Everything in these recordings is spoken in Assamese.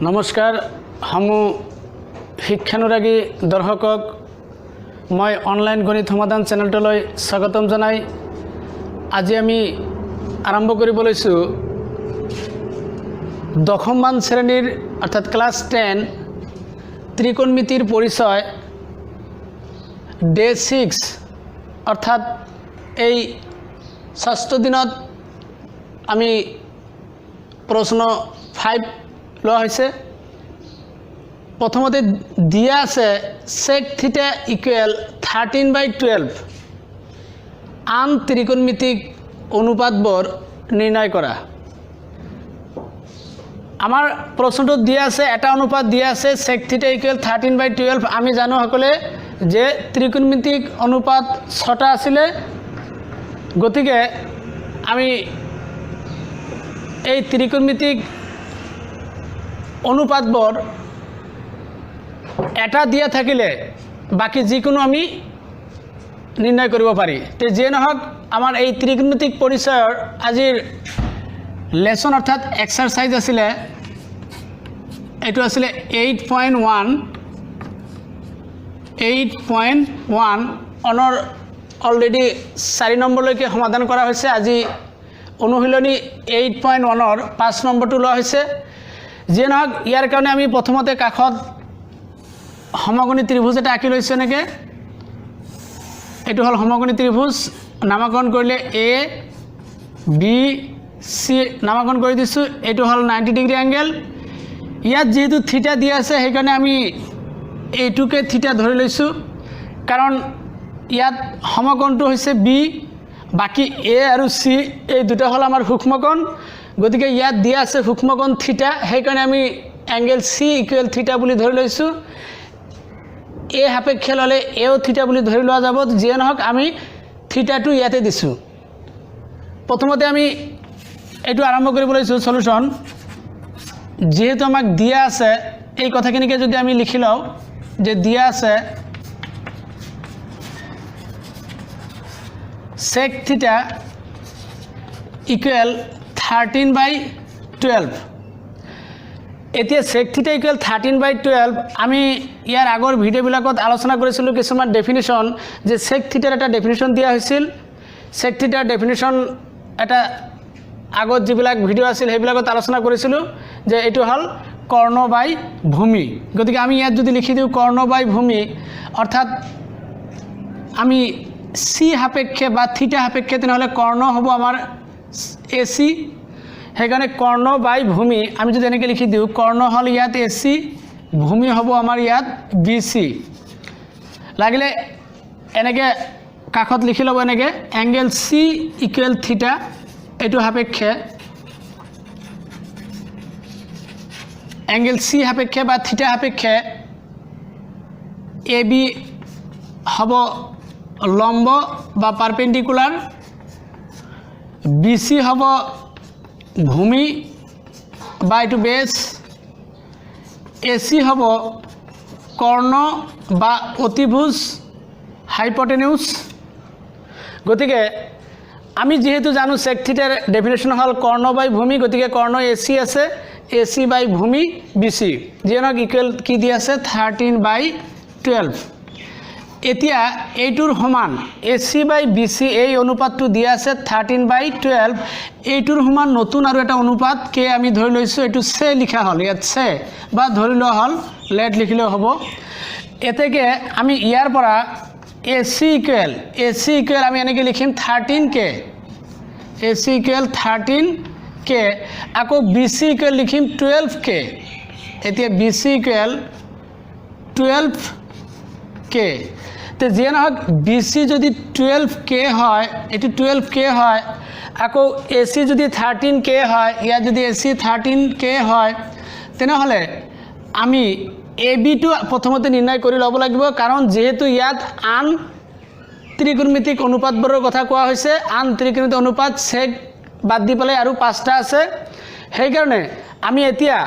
नमस्कार हमू शिक्षानुरागी दर्शকক मैं ऑनलाइन गणित समाधान चेनेलटोলৈ स्वागतम जनाई आज आमी आरम्भ करिब लैसु दशममान श्रेणीर अर्थात क्लास 10 त्रिकोणमितिर परिचय डे 6 अर्थात এই ষষ্ঠ দিনত আমি प्रश्न 5 লোৱা হৈছে। प्रथमते দিয়া আছে sec θ ইকুৱেল 13/12 আন ত্ৰিকোণমিতিক অনুপাতবোৰ নিৰ্ণয় কৰা। আমাৰ প্ৰশ্নটোত দিয়া আছে এটা অনুপাত দিয়া আছে sec θ ইকুৱেল 13/12 আমি জানো সকলে যে ত্ৰিকোণমিতিক অনুপাত 6টা আছিল। গতিকে আমি এই ত্ৰিকোণমিতিক অনুপাতবোৰ এটা দিয়া থাকিলে বাকি যিকোনো আমি নিৰ্ণয় কৰিব পাৰি। তে যে নহক আমাৰ এই ত্ৰিকোণমিতিক পৰিচয়ৰ আজিৰ লেসন অৰ্থাৎ এক্সাৰসাইজ আছিল এটো আছিল 8.1 অনৰ অলৰেডি 4 নম্বৰলৈকে সমাধান কৰা হৈছে। আজি অনুশীলনী 8.1 5 নম্বৰটো লোৱা হৈছে। যে নহক ইয়াৰ কাৰণে আমি প্ৰথমতে কাখত সমকোণী ত্ৰিভুজ এটা আঁকি লৈছো। এনেকৈ এইটো হল সমকোণী ত্ৰিভুজ নামকৰণ কৰিলে এ বি সি নামকৰণ কৰি দিছো। এইটো হল 90 ডিগ্ৰী এংগেল। ইয়াত যেহেতু থিটা দিয়া আছে সেইকাৰণে আমি এইটোকে থিটা ধৰি লৈছো কাৰণ ইয়াত সমকোণটো হৈছে বি বাকি এ আৰু সি এই দুটা হল আমাৰ সূক্ষ্মকোণ। গতিকে ইয়াত দিয়া আছে সূক্ষ্মকোণ থিটা সেইকাৰণে আমি এংগেল সি ইকুৱেল থিটা বুলি ধৰি লৈছো। এ সাপেক্ষে ললে এও থিটা বুলি ধৰি লোৱা যাব। যে নহক আমি থিটাটো ইয়াতে দিছো। প্ৰথমতে আমি এইটো আৰম্ভ কৰিব লৈছো সলিউশন। যেহেতু আমাক দিয়া আছে এই কথাখিনিকে যদি আমি লিখি লও যে দিয়া আছে sec θ ইকুৱেল 13/12 এতিয়া sec θ ইকুৱেল 13/12 আমি ইয়াৰ আগৰ ভিডিঅ'বিলাকত আলোচনা কৰিছিলো কিছুমান ডেফিনিশ্যন যে sec θ এটা ডেফিনিশ্যন দিয়া হৈছিল। sec θ ডেফিনিশ্যন এটা আগত যিবিলাক ভিডিঅ' আছিল সেইবিলাকত আলোচনা কৰিছিলো যে এটো হল কৰ্ণ বাই ভূমি। গতিকে আমি ইয়াত যদি লিখি দিও কৰ্ণ বাই ভূমি অৰ্থাৎ আমি সি সাপেক্ষে বা থিটা সাপেক্ষে তেনেহলে কৰ্ণ হ'ব আমাৰ এ সি। সেইকাৰণে কৰ্ণ বাই ভূমি আমি যদি এনেকৈ লিখি দিওঁ কৰ্ণ হল ইয়াত এ সি ভূমি হ'ব আমাৰ ইয়াত বি সি। লাগিলে এনেকৈ কাষত লিখি ল'ব এনেকৈ এংগেল সি ইকুৱেল থিটা এইটো সাপেক্ষে এংগেল সি সাপেক্ষে বা থিটা সাপেক্ষে এ বি হ'ব লম্ব বা পারপেন্ডিকুলার, বিসি হব ভূমি বা এটু বেস, এসি হব কর্ণ বা অতিভুজ হাইপোটেনিউস। গতিকে আমি যেহেতু জানো sec θ ডেফিনেশন হল কর্ণ বাই ভূমি গতিকে কর্ণ এসি আছে এসি বাই ভূমি বিসি যে নহক ইকুৱেল কি দি আছে 13/12। এতিয়া এইটোৰ সমান এসি বাই বিসি এই অনুপাতটো দিয়া আছে 13/12। এইটোৰ সমান নতুন আৰু এটা অনুপাত কে আমি ধৰি লৈছো এইটো সে লিখা হল ইয়াত সে বা ধৰি লোৱা হল লেট লিখিলেও হ'ব। এতেকে আমি ইয়াৰ পৰা এসি ইকুৱেল আমি এনেকৈ লিখিম 13k এসি ইকুৱেল 13k আকৌ বিসি ইকুৱেল লিখিম 12k। এতিয়া বিসি ইকুৱেল 12k তো যে নহক বিসি যদি 12k হয় এটি 12k হয় আকৌ এসি যদি 13k হয় ইয়াত যদি এসি 13k হয় তেনেহলে আমি এবি টু প্ৰথমতে নিৰ্ণয় কৰি ল'ব লাগিব কাৰণ যেহেতু ইয়াত আন ত্ৰিকোণমিতিক অনুপাতবোৰৰ কথা কোৱা হৈছে। আন ত্ৰিকোণমিতিক অনুপাত sec বাদ দি পেলাই আৰু 5টা আছে। সেইকাৰণে আমি এতিয়া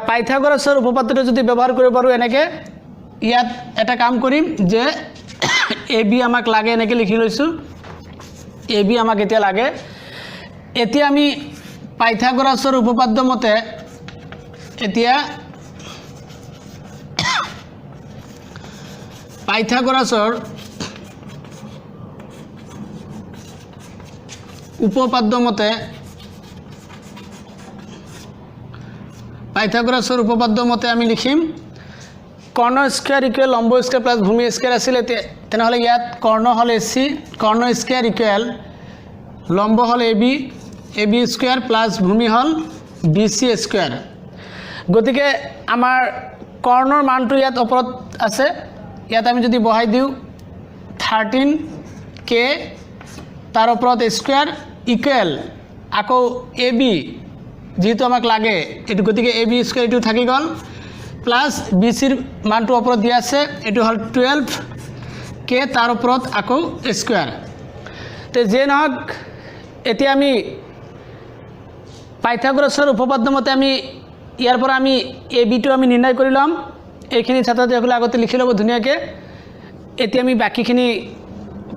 পাইথাগোৰাছৰ উপপাদ্যটো যদি ব্যৱহাৰ কৰিব পাৰো এনেকৈ ইয়াত এটা কাম কৰিম যে এ বি আমাক লাগে এনেকৈ লিখি লৈছো এ বি আমাক এতিয়া লাগে। এতিয়া আমি পাইথাগোৰাছৰ উপপাদ্য মতে এতিয়া পাইথাগোৰাসৰ উপপাদ্য মতে আমি লিখিম কর্ণ স্কোয়ার ইকুয়াল লম্ব স্কোয়ার প্লাস ভূমি স্কোয়ার আছিলে তেনেহলে ইয়াত কর্ণ হল এসি কর্ণ স্কোয়ার ইকুয়াল লম্ব হল এবি এবি স্কোয়ার প্লাস ভূমি হল বিসি স্কোয়ার গতিকে আমার কর্ণর মানটো ইয়াত ওপৰত আছে ইয়াত আমি যদি বহাই দিও 13k তাৰ ওপৰত স্কোয়ার ইকুয়াল আকৌ এবি যেহেতু আমাক লাগে এটু গতিকে এবি স্কোয়ার এটু থাকি গল প্লাস বিসির মানটো ওপৰত দিয়া আছে এটু হল 12k তাৰ ওপৰত আকৌ স্কোয়াৰ তো যে নহক এতিয়া আমি পাইথাগোৰাসৰ উপপাদ্য মতে আমি ইয়াৰ পৰা আমি এবিটো আমি নিৰ্ণয় কৰি লম এইখিনি ছাত্ৰসকলে আগতে লিখি ল'ব ধুনীয়াকৈ এতিয়া আমি বাকিখিনি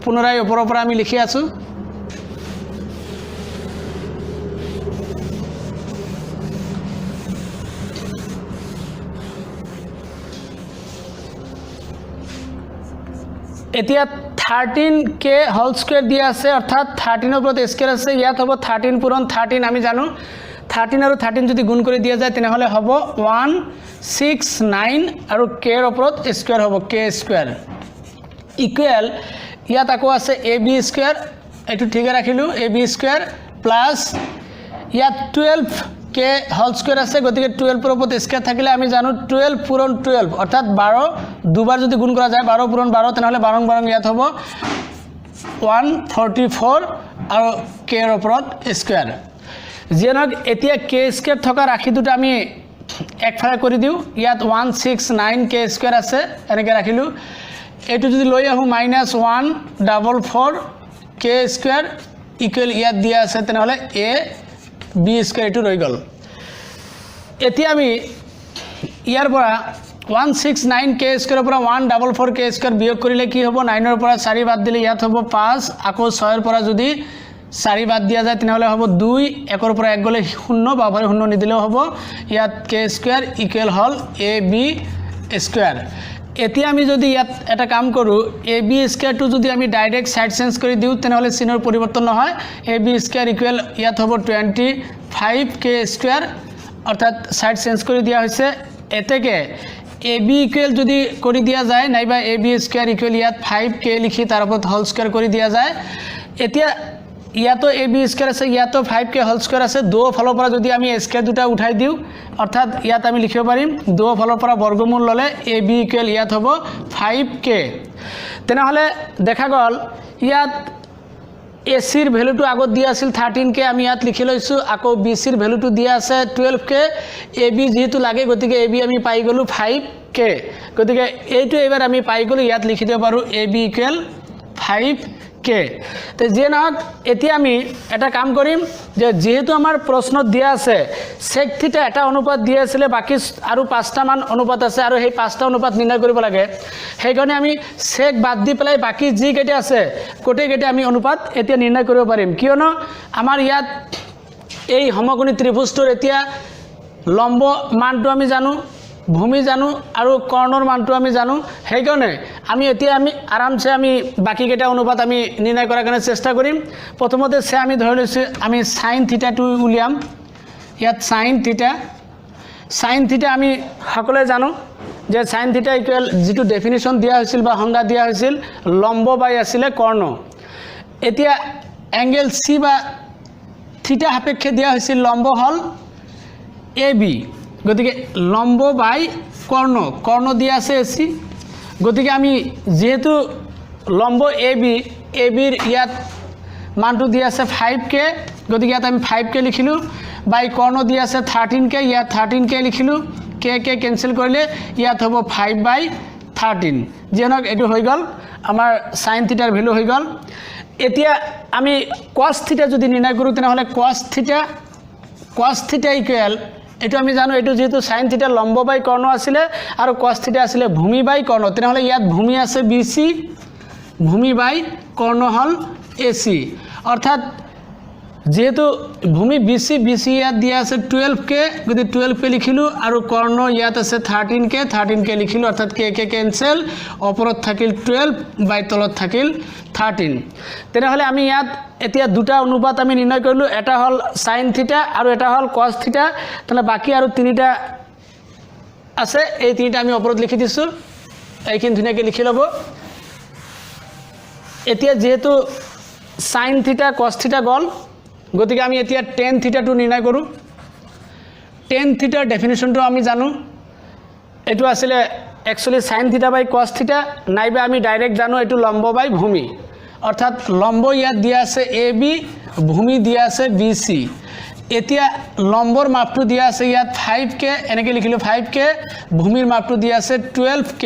পুনৰাই ওপৰৰ পৰা আমি লিখি আছোঁ এতিয়া 13k হোল স্কোয়াৰ দিয়া আছে অৰ্থাৎ 13 ওপৰত স্কোয়াৰ আছে ইয়াত হ'ব 13 পূৰণ 13 আমি জানো 13 আৰু 13 যদি গুণ কৰি দিয়া যায় তেনেহলে হ'ব 169 আৰু k ৰ ওপৰত স্কোয়াৰ হ'ব k স্কোয়াৰ ইকুয়াল ইয়াত আকৌ আছে ab স্কোয়াৰ এটু ঠিকে ৰাখিলো ab স্কোয়াৰ প্লাস ইয়াত 12k হোল স্কোয়াৰ আছে গতিকে 12 ৰ ওপৰত স্কোয়াৰ থাকিলে আমি জানো 12 পূৰণ 12 অৰ্থাৎ 12 দুবাৰ যদি গুণ কৰা যায় 12 পূৰণ 12 তেনেহলে 12 12 ইয়াত হ'ব 144 আৰু k ৰ ওপৰত স্কোয়াৰ যেনক এতিয়া k স্কোয়াৰ থকা ৰাখি দুটা আমি একফালে কৰি দিও ইয়াত 169k স্কোয়াৰ আছে এনেকৈ ৰাখিলো এটু যদি লৈ আহো -144k স্কোয়াৰ ইকুয়াল ইয়াত দিয়া আছে তেনেহলে a b স্কোয়াৰ এটু ৰৈ গল এতিয়া আমি ইয়াৰ পৰা 169k স্কোয়াৰৰ পৰা 144k স্কোয়াৰ বিয়োগ কৰিলে কি হ'ব 9 ৰ পৰা 4 বাদ দিলে ইয়াত হ'ব 5 আকৌ 6 ৰ পৰা যদি 4 বাদ দিয়া যায় তেনেহলে হ'ব 2 1 ৰ পৰা 1 গলে 0 বা ভারে 0 নিদিলেও হ'ব ইয়াত k স্কোয়ার ইকুয়াল হল ab স্কোয়ার এতিয়া আমি যদি ইয়াত এটা কাম কৰো ab স্কোয়াৰ টু যদি আমি ডাইৰেক্ট সাইড চেঞ্জ কৰি দিও তেনেহলে চিনৰ পৰিৱৰ্তন নহয় ab স্কোয়াৰ ইকুয়াল ইয়াত হ'ব 25k স্কোয়াৰ অৰ্থাৎ সাইড চেঞ্জ কৰি দিয়া হৈছে এতেকে ab ইকুয়াল যদি কৰি দিয়া যায় নাইবা ab স্কোয়াৰ ইকুয়াল ইয়াত 5k লিখি তাৰ ওপৰত হোল স্কোয়াৰ কৰি দিয়া যায় এতিয়া ইয়াতো ab স্কোয়াৰ আছে ইয়াতো 5k হোল স্কোয়াৰ আছে দুও ফলৰ পৰা যদি আমি স্কোয়াৰ দুটা উঠাই দিও অৰ্থাৎ ইয়াত আমি লিখিব পাৰিম দুও ফলৰ পৰা বৰ্গমূল ললে ab ইকুয়াল ইয়াত হ'ব 5k তেনেহলে দেখা গল ইয়াত ac ৰ ভ্যালুটো আগত দিয়া আছিল 13k আমি ইয়াত লিখি লৈছো আকৌ bc ৰ ভ্যালুটো দিয়া আছে 12k ab যেহেতু লাগে গতিকে ab আমি পাই গলো 5k গতিকে এইটো এবাৰ আমি পাই গলো ইয়াত লিখি দিব পাৰো ab ইকুয়াল 5k তো যে নহক এতিয়া আমি এটা কাম কৰিম যে যেহেতু আমাৰ প্ৰশ্নত দিয়া আছে sec থিটা এটা অনুপাত দিয়া আছিল বাকি আৰু 5টা মান অনুপাত আছে আৰু সেই 5টা অনুপাত নিৰ্ণয় কৰিব লাগে সেই কাৰণে আমি sec বাদ দি পেলাই বাকি যি কেইটা আছে কোটে কেইটা আমি অনুপাত এতিয়া নিৰ্ণয় কৰিব পাৰিম কিয়নো আমাৰ ইয়াত এই সমকোণী ত্ৰিভুজটোৰ এতিয়া লম্ব মানটো আমি জানো ভূমি জানো আৰু কৰ্ণৰ মানটো আমি জানো সেই কাৰণে আমি এতিয়া আমি আৰামছে আমি বাকি কেইটা অনুপাত আমি নিৰ্ণয় কৰাৰ কাৰণে চেষ্টা কৰিম প্ৰথমতে সে আমি ধৰি লৈছো আমি sin থিটা টু উলিয়াম ইয়াত sin থিটা আমি সকলোৱে জানো যে sin থিটা ইকুয়াল যেটো ডেফিনিশন দিয়া হৈছিল বা সংজ্ঞা দিয়া হৈছিল লম্ব বাই আছিল কৰ্ণ এতিয়া এংগেল সি বা থিটা সাপেক্ষে দিয়া হৈছিল লম্ব হল ab গতিকে লম্ব বাই কর্ণ দিয়া আছে এসি গতিকে আমি যেহেতু লম্ব ab ৰ ইয়াত মানটো দিয়া আছে 5k গতিকে ইয়াত আমি 5k লিখিলো বাই কর্ণ দিয়া আছে 13k ইয়াত 13k লিখিলো k ক্যান্সেল কৰিলে ইয়াত হ'ব 5/13 যেনক এটো হৈ গল আমাৰ sin থিটাৰ ভ্যালু হৈ গল এতিয়া আমি cos থিটা যদি নিৰ্ণয় কৰো তেনেহলে cos থিটা ইকুয়াল এটো আমি জানো এটো যেহেতু sin থিটা লম্ব বাই কর্ণ আছিলে আৰু cos থিটা আছিলে ভূমি বাই কর্ণ তেনেহলে ইয়াত ভূমি আছে BC ভূমি বাই কর্ণ হল AC অর্থাৎ যেহেতু ভূমি BC ইয়াত দিয়া আছে 12K, গতি 12K লিখিলোঁ আৰু কৰ্ণ ইয়াত আছে 13K লিখিলোঁ, অৰ্থাৎ K কেঞ্চেল, ওপৰত থাকিল 12 বাই তলত থাকিল 13। তেনেহ'লে আমি ইয়াত এতিয়া দুটা অনুপাত আমি নিৰ্ণয় কৰিলোঁ, এটা হ'ল সাইন থিটা আৰু এটা হ'ল কস থিটা। তেনে বাকী আৰু তিনিটা আছে, এই তিনিটা আমি ওপৰত লিখি দিছোঁ, এইখিনি ধুনীয়াকৈ লিখি ল'ব। এতিয়া যেহেতু সাইন থিটা কস থিটা গ'ল, গতিকে আমি এতিয়া টেন থিটাটো নিৰ্ণয় কৰোঁ। টেন থিটাৰ ডেফিনেশ্যনটো আমি জানো, এইটো আছিলে actually sine theta by cos theta, নাইবা আমি ডাইৰেক্ট জানো এইটো লম্ব বাই ভূমি। অৰ্থাৎ লম্ব ইয়াত দিয়া আছে AB, ভূমি দিয়া আছে BC। এতিয়া লম্বৰ মাপটো দিয়া আছে ইয়াত 5K, এনেকৈ লিখিলোঁ 5K, ভূমিৰ মাপটো দিয়া আছে 12K,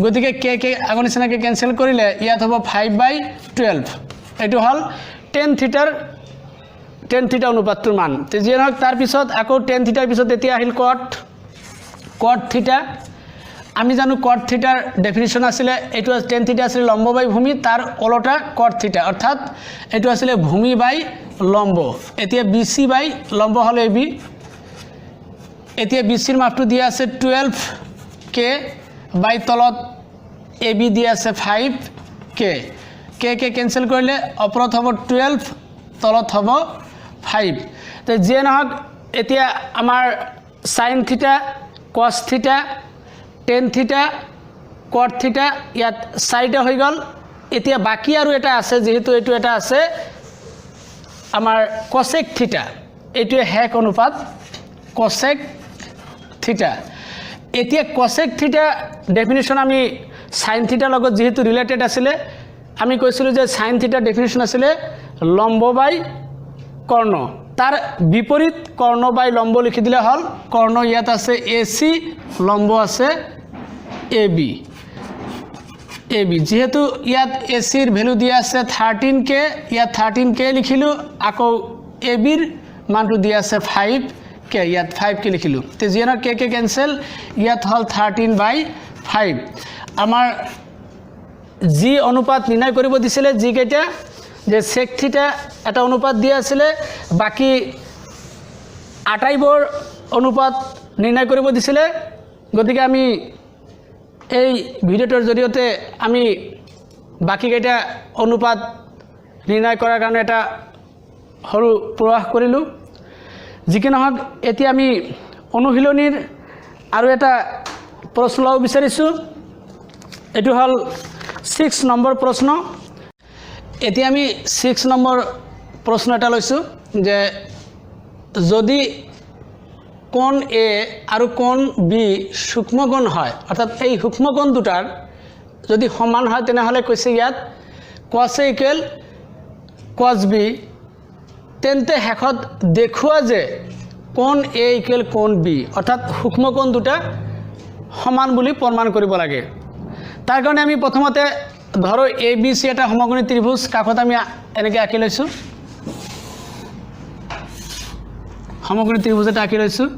গতিকে K আগৰ নিচিনাকৈ কেঞ্চেল কৰিলে ইয়াত হ'ব 5/12। এইটো হ'ল টেন থিটা অনুপাতটোৰ মান। যিয়ে নহওক তাৰপিছত আকৌ টেন থিটাৰ পিছত এতিয়া আহিল কট থিটা। আমি জানো কট থিটাৰ ডেফিনেশ্যন আছিলে, এইটো টেন থিটা আছিলে লম্ব বাই ভূমি, তাৰ ওলটা কট থিটা, অৰ্থাৎ এইটো আছিলে ভূমি বাই লম্ব। এতিয়া BC বাই লম্ব হ'ল AB। এতিয়া BCৰ মাপটো দিয়া আছে 12K, বাই তলত AB দিয়া আছে 5K। K কেঞ্চেল কৰিলে ওপৰত হ'ব 12, তলত হ'ব 5। তো যিয়ে নহওক এতিয়া আমাৰ sine theta, cos theta, tan theta, কট থিটা ইয়াত 4টা হৈ গ'ল। এতিয়া বাকী আৰু এটা আছে, যেহেতু এইটো এটা আছে আমাৰ কসেক থিটা, এইটোৱে হেক অনুপাত কসেক থিটা। এতিয়া কসেক থিটা ডেফিনেশ্যন আমি সাইন থিটাৰ লগত যেহেতু ৰিলেটেড আছিলে, আমি কৈছিলোঁ যে সাইন থিটাৰ ডেফিনেশ্যন আছিলে লম্ব বাই কৰ্ণ, তাৰ বিপৰীত কৰ্ণ বাই লম্ব লিখি দিলে হ'ল। কৰ্ণ ইয়াত আছে AC, লম্ব আছে AB। যেহেতু ইয়াত ACৰ ভেলু দিয়া আছে 13K, ইয়াত 13K লিখিলোঁ, আকৌ ABৰ মানটো দিয়া আছে 5K, ইয়াত 5K লিখিলোঁ। তো যিয়ে নহওক K কেঞ্চেল, ইয়াত হ'ল 13/5। আমাৰ যি অনুপাত নিৰ্ণয় কৰিব দিছিলে, যিকেইটা যে সেক থিটা এটা অনুপাত দিয়া আছিলে, বাকী আটাইবোৰ অনুপাত নিৰ্ণয় কৰিব দিছিলে। গতিকে আমি এই ভিডিঅ'টোৰ জৰিয়তে আমি বাকীকেইটা অনুপাত নিৰ্ণয় কৰাৰ কাৰণে এটা সৰু প্ৰয়াস কৰিলোঁ। যি কি নহওক এতিয়া আমি অনুশীলনীৰ আৰু এটা প্ৰশ্ন ল'ব বিচাৰিছোঁ, এইটো হ'ল 6 নম্বৰ প্ৰশ্ন। এতিয়া আমি 6 নম্বৰ প্ৰশ্ন এটা লৈছোঁ যে যদি কোণ A আৰু কোণ B সূক্ষ্মকোণ হয়, অৰ্থাৎ এই সূক্ষ্মকোণ দুটাৰ যদি সমান হয়, তেনেহ'লে কৈছে ইয়াত cos A = cos B, তেন্তে শেষত দেখুওৱা যে কোণ A = কোণ B, অৰ্থাৎ সূক্ষ্মকোণ দুটা সমান বুলি প্ৰমাণ কৰিব লাগে। তাৰ কাৰণে আমি প্ৰথমতে ধৰো ABC এটা সমকোণী ত্ৰিভুজ, কাষত আমি এনেকৈ আঁকি লৈছোঁ, সমকোণী ত্ৰিভুজ এটা আঁকি লৈছোঁ।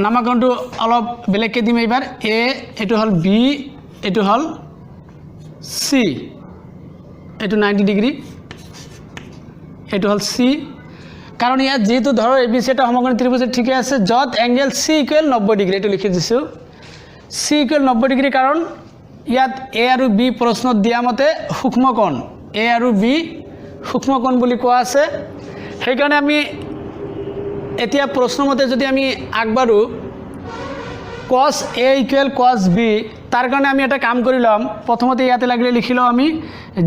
নামাকৰণটো অলপ বেলেগকৈ দিম এইবাৰ। A, এইটো হ'ল B, এইটো হ'ল C, এইটো 90 ডিগ্ৰী, এইটো হ'ল C। কাৰণ ইয়াত যেহেতু ধৰো ABC এটা সমকোণী ত্ৰিভুজ ঠিকে আছে, য'ত এংগেল C = 90 ডিগ্ৰী, এইটো লিখি দিছোঁ। C = 90 ডিগ্ৰী কাৰণ ইয়াত A আৰু B প্ৰশ্নত দিয়া মতে সূক্ষ্মকোণ, A আৰু B সূক্ষ্মকোণ বুলি কোৱা আছে। সেইকাৰণে আমি এতিয়া প্ৰশ্নমতে যদি আমি আগবাঢ়ো cos A = cos B, তাৰ কাৰণে আমি এটা কাম কৰি ল'ম। প্ৰথমতে ইয়াতে লাগিলে লিখি লওঁ আমি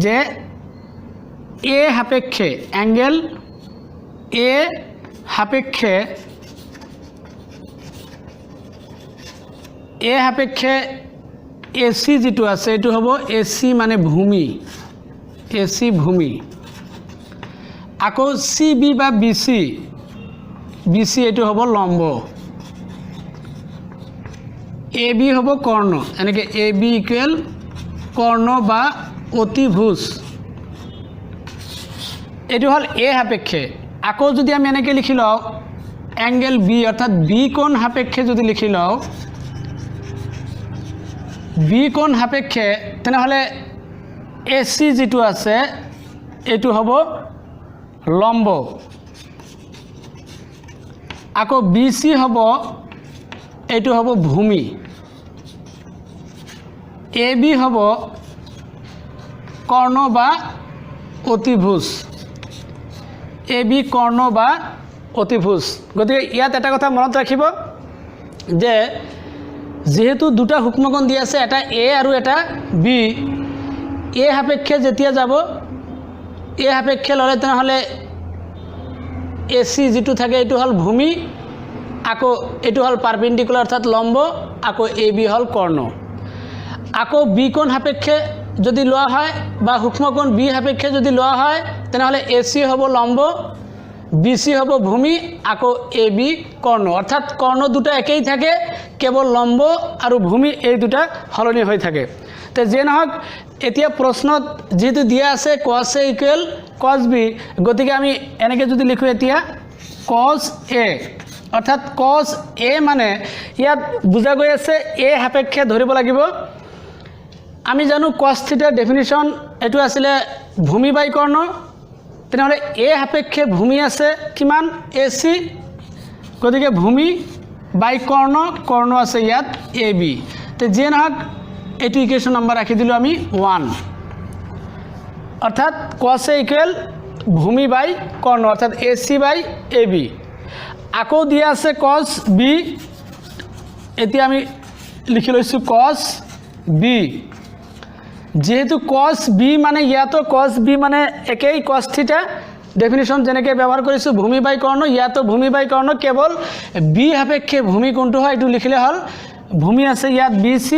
যে A সাপেক্ষে এংগেল A সাপেক্ষে AC যিটো আছে এইটো হ'ব AC মানে ভূমি, AC ভূমি। আকৌ CB বা BC এইটো হ'ব লম্ব, AB হ'ব কৰ্ণ, এনেকৈ AB = কৰ্ণ বা অতিভুজ, এইটো হ'ল A সাপেক্ষে। আকৌ যদি আমি এনেকৈ লিখি লওঁ এংগেল B, অৰ্থাৎ B কোণ সাপেক্ষে যদি লিখি লওঁ B কোণ সাপেক্ষে, তেনেহ'লে AC যিটো আছে এইটো হ'ব লম্ব আকৌ BC হ'ব এইটো হ'ব ভূমি AB হ'ব কৰ্ণ বা অতিভুজ AB কৰ্ণ বা অতিভুজ গতিকে ইয়াত এটা কথা মনত ৰাখিব যে যেহেতু দুটা সূক্ষ্মকোণ দি আছে এটা A আৰু এটা B A সাপেক্ষে যেতিয়া যাব A সাপেক্ষে ললে তেনেহলে AC যেটো থাকে এটো হল ভূমি আকৌ এটো হল পারপেন্ডিকুলার অর্থাৎ লম্ব আকৌ AB হল কর্ণ আকৌ B কোণ সাপেক্ষে যদি লোৱা হয় বা সূক্ষ্মকোণ B সাপেক্ষে যদি লোৱা হয় তেনেহলে AC হ'ব লম্ব BC হ'ব ভূমি আকৌ AB কর্ণ অর্থাৎ কর্ণ দুটা একেই থাকে কেবল লম্ব আৰু ভূমি এই দুটা হলনি হৈ থাকে তে যে নহক এতিয়া প্ৰশ্নত যেটো দিয়া আছে cos A = cos B গতিকে আমি এনেকে যদি লিখো এতিয়া cos A অর্থাৎ cos A মানে ইয়াত বুজা গৈ আছে A সাপেক্ষে ধৰিব লাগিব আমি জানো cos θ ডেফিনিশন এটো আছিল ভূমি বাই কর্ণ তেনেহলে A সাপেক্ষে ভূমি আছে কিমান AC গতিকে ভূমি বাই কর্ণ কর্ণ আছে ইয়াত AB তে যে নহক এটো ইকুয়েশন নাম্বার রাখি দিলো আমি 1 অর্থাৎ cos A = ভূমি বাই কর্ণ অর্থাৎ AC বাই AB আকৌ দিয়া আছে cos B এতিয়া আমি লিখি লৈছো cos B যেহেতু cos B মানে ইয়াতো cos B মানে একেই cos θ ডেফিনিশন জেনেকে ব্যবহার কৰিছো ভূমি বাই কর্ণ ইয়াতো ভূমি বাই কর্ণ কেবল B সাপেক্ষে ভূমি কোনটো হয় এটো লিখিলে হল ভূমি আছে ইয়াত BC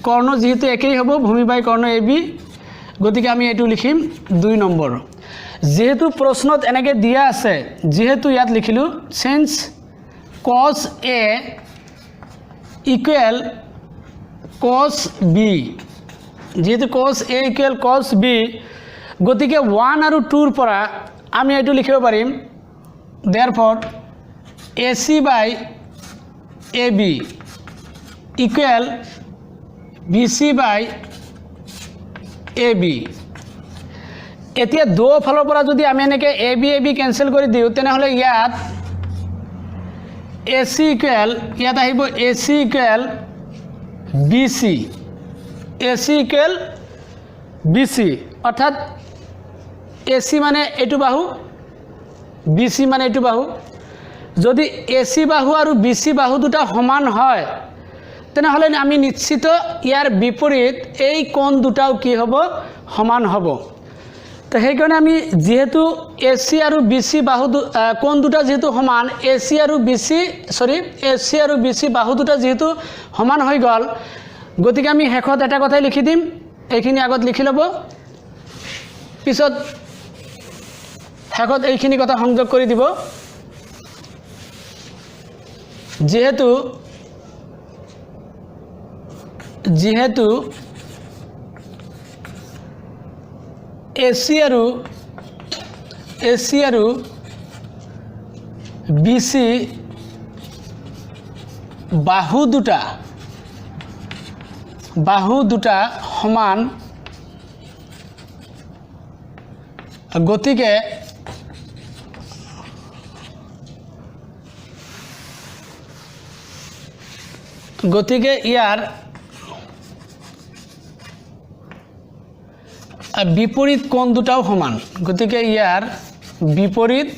কর্ণ যেহেতু একেই হ'ব ভূমি বাই কর্ণ AB গতিকে আমি এটো লিখিম 2 নম্বৰ যেহেতু প্ৰশ্নত এনেকে দিয়া আছে যেহেতু ইয়াত লিখিলো since cos A = cos B যেহেতু cos A = cos B গতিকে 1 আৰু 2 ৰ পৰা আমি এটো লিখিব পাৰিম therefore AC by AB equal BC by AB এতিয়া দো ফলৰ পৰা যদি আমি এনেকে AB ক্যান্সেল কৰি দিও তেনেহলে ইয়াত AC equal ইয়াত আহিব AC equal BC AC equal BC অর্থাৎ AC মানে এটো বাহু BC মানে এটো বাহু যদি AC বাহু আৰু BC বাহু দুটা সমান হয় তেনেহলে আমি নিশ্চিত ইয়াৰ বিপৰীত এই কোণ দুটাও কি হ'ব সমান হ'ব তো সেই কাৰণে আমি যেহেতু AC আৰু BC বাহু কোণ দুটা যেহেতু সমান AC আৰু BC বাহু দুটা যেহেতু সমান হৈ গল গতিকে আমি হেকত এটা কথাই লিখি দিম এইখিনি আগত লিখি লব পিছত হেকত এইখিনি কথা সংযোগ কৰি দিব যেহেতু AC আৰু BC বাহু দুটা সমান গতিকে ইয়াৰ বিপৰীত কোণ দুটাও সমান গতিকে ইয়াৰ বিপৰীত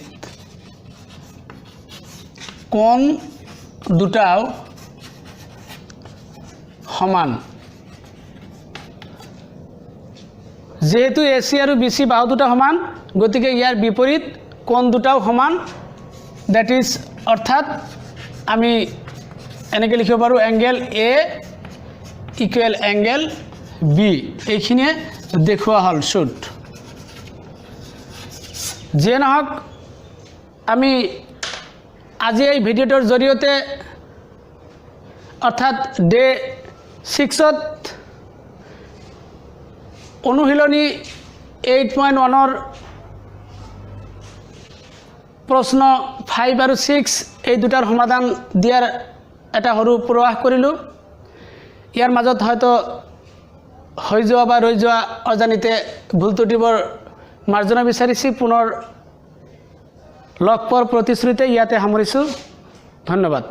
কোণ দুটাও সমান যেহেতু AC আৰু BC বাহু দুটা সমান গতিকে ইয়াৰ বিপৰীত কোণ দুটাও সমান দ্যাট ইজ অৰ্থাৎ আমি এনেকে লিখিব পাৰো angle A equal angle B এইখিনিয়ে দেখুৱা হল শুট যে নহক আমি আজি এই ভিডিওটোৰ জৰিয়তে অৰ্থাৎ ডে 6ত অনুশীলনী 8.1 প্ৰশ্ন 5 আৰু 6 এই দুটাৰ সমাধান দিয়াৰ এটা সৰু প্ৰয়াস কৰিলো ইয়াৰ মাজত হয়তো হৈ যোৱা বা ৰৈ যোৱা অজানিতে ভুল ত্ৰুটিবোৰ মাৰ্জনা বিচাৰিছি পুনৰ লগ পোৱাৰ প্ৰতিশ্ৰুতিতে ইয়াতে সামৰিছোঁ। ধন্যবাদ।